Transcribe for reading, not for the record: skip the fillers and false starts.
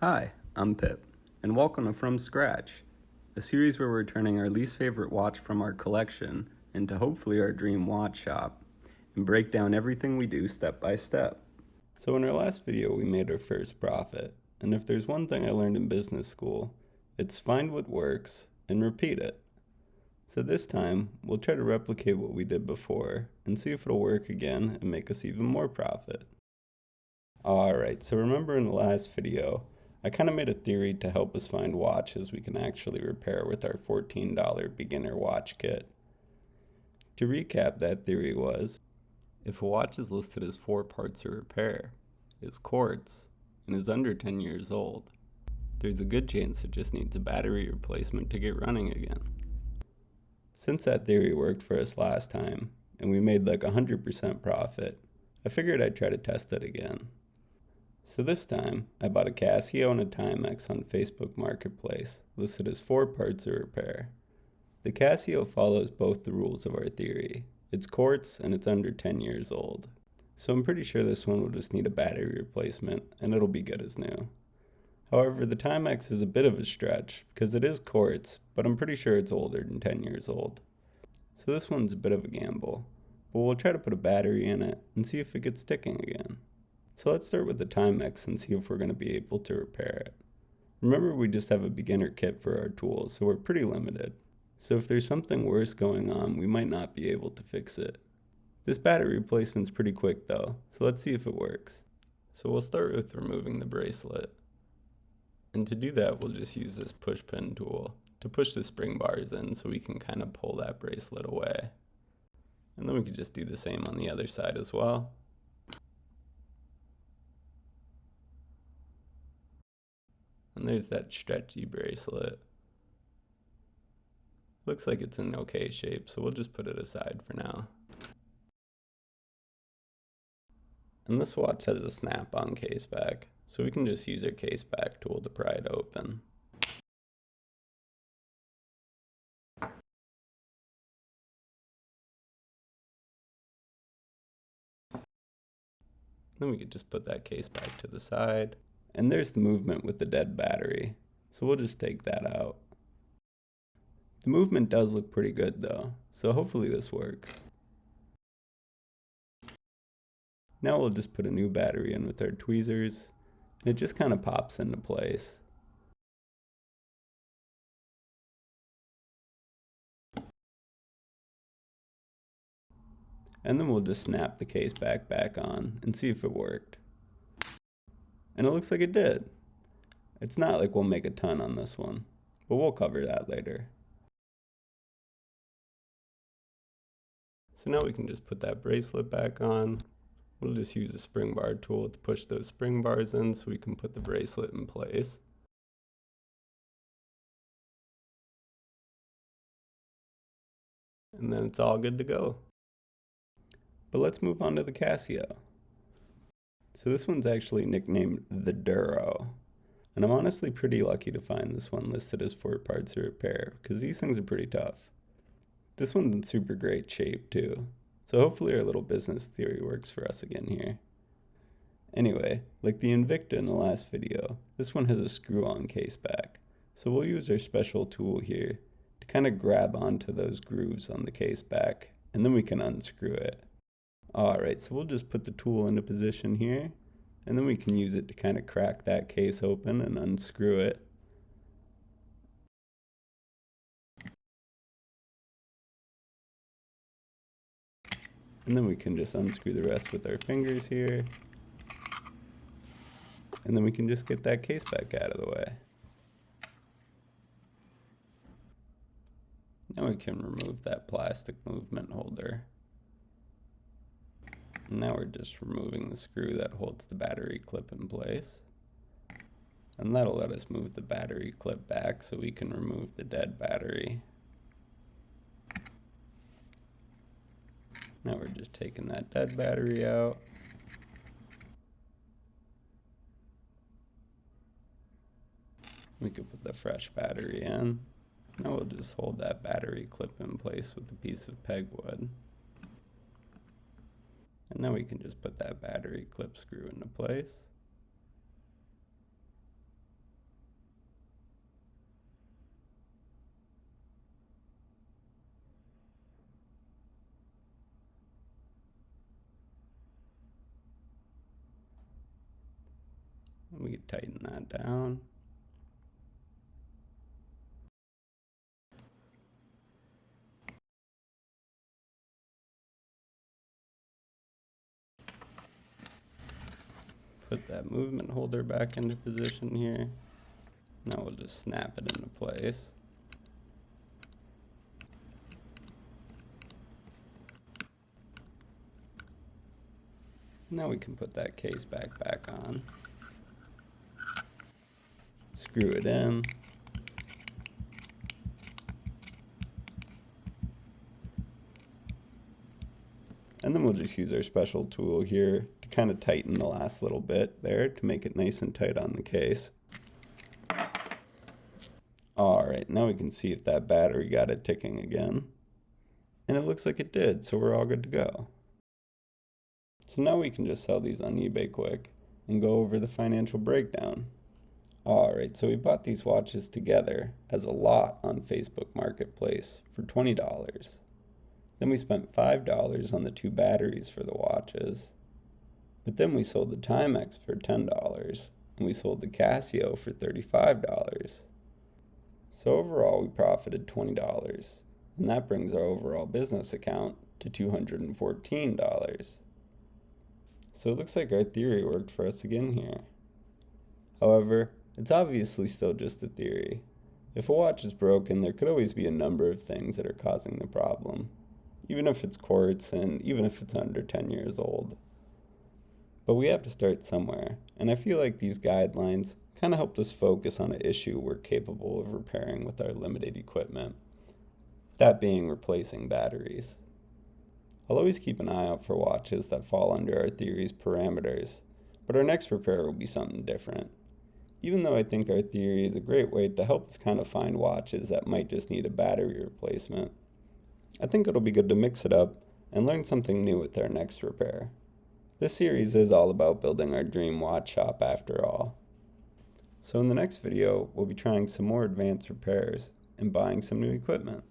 Hi, I'm Pip, and welcome to From Scratch, a series where we're turning our least favorite watch from our collection into hopefully our dream watch shop, and break down everything we do step by step. So in our last video we made our first profit, and if there's one thing I learned in business school, it's find what works and repeat it. So this time, we'll try to replicate what we did before, and see if it'll work again and make us even more profit. Alright, so remember in the last video, I kind of made a theory to help us find watches we can actually repair with our $14 beginner watch kit. To recap, that theory was, if a watch is listed as 4 parts to repair, is quartz, and is under 10 years old, there's a good chance it just needs a battery replacement to get running again. Since that theory worked for us last time, and we made like 100% profit, I figured I'd try to test it again. So this time, I bought a Casio and a TimeX on Facebook Marketplace, listed as 4 parts of repair. The Casio follows both the rules of our theory. It's quartz and it's under 10 years old. So I'm pretty sure this one will just need a battery replacement and it'll be good as new. However, the TimeX is a bit of a stretch because it is quartz, but I'm pretty sure it's older than 10 years old. So this one's a bit of a gamble, but we'll try to put a battery in it and see if it gets ticking again. So let's start with the TimeX and see if we're going to be able to repair it. Remember, we just have a beginner kit for our tools, so we're pretty limited. So if there's something worse going on, we might not be able to fix it. This battery replacement's pretty quick though, so let's see if it works. So we'll start with removing the bracelet. And to do that, we'll just use this push pin tool to push the spring bars in so we can kind of pull that bracelet away. And then we could just do the same on the other side as well. And there's that stretchy bracelet. Looks like it's in okay shape, so we'll just put it aside for now. And this watch has a snap-on case back, so we can just use our case back tool to pry it open. Then we could just put that case back to the side. And there's the movement with the dead battery, so we'll just take that out. The movement does look pretty good though, so hopefully this works. Now we'll just put a new battery in with our tweezers, and it just kind of pops into place. And then we'll just snap the case back on and see if it worked. And it looks like it did. It's not like we'll make a ton on this one, but we'll cover that later. So now we can just put that bracelet back on. We'll just use a spring bar tool to push those spring bars in so we can put the bracelet in place. And then it's all good to go. But let's move on to the Casio. So this one's actually nicknamed the Duro. And I'm honestly pretty lucky to find this one listed as 4 parts to repair, because these things are pretty tough. This one's in super great shape too. So hopefully our little business theory works for us again here. Anyway, like the Invicta in the last video, this one has a screw-on case back. So we'll use our special tool here to kind of grab onto those grooves on the case back, and then we can unscrew it. Alright, so we'll just put the tool into position here, and then we can use it to kind of crack that case open and unscrew it. And then we can just unscrew the rest with our fingers here. And then we can just get that case back out of the way. Now we can remove that plastic movement holder. And now we're just removing the screw that holds the battery clip in place. And that'll let us move the battery clip back so we can remove the dead battery. Now we're just taking that dead battery out. We could put the fresh battery in. Now we'll just hold that battery clip in place with a piece of pegwood. And now we can just put that battery clip screw into place. We can tighten that down. Put that movement holder back into position here. Now we'll just snap it into place. Now we can put that case back on. Screw it in. And then we'll just use our special tool here to kind of tighten the last little bit there to make it nice and tight on the case. Alright, now we can see if that battery got it ticking again. And it looks like it did, so we're all good to go. So now we can just sell these on eBay quick and go over the financial breakdown. Alright, so we bought these watches together as a lot on Facebook Marketplace for $20. Then we spent $5 on the 2 batteries for the watches. But then we sold the TimeX for $10 and we sold the Casio for $35. So overall we profited $20, and that brings our overall business account to $214. So it looks like our theory worked for us again here. However, it's obviously still just a theory. If a watch is broken, there could always be a number of things that are causing the problem, even if it's quartz and even if it's under 10 years old. But we have to start somewhere, and I feel like these guidelines kind of helped us focus on an issue we're capable of repairing with our limited equipment, that being replacing batteries. I'll always keep an eye out for watches that fall under our theory's parameters, but our next repair will be something different. Even though I think our theory is a great way to help us kind of find watches that might just need a battery replacement, I think it'll be good to mix it up and learn something new with our next repair. This series is all about building our dream watch shop after all. So in the next video, we'll be trying some more advanced repairs and buying some new equipment.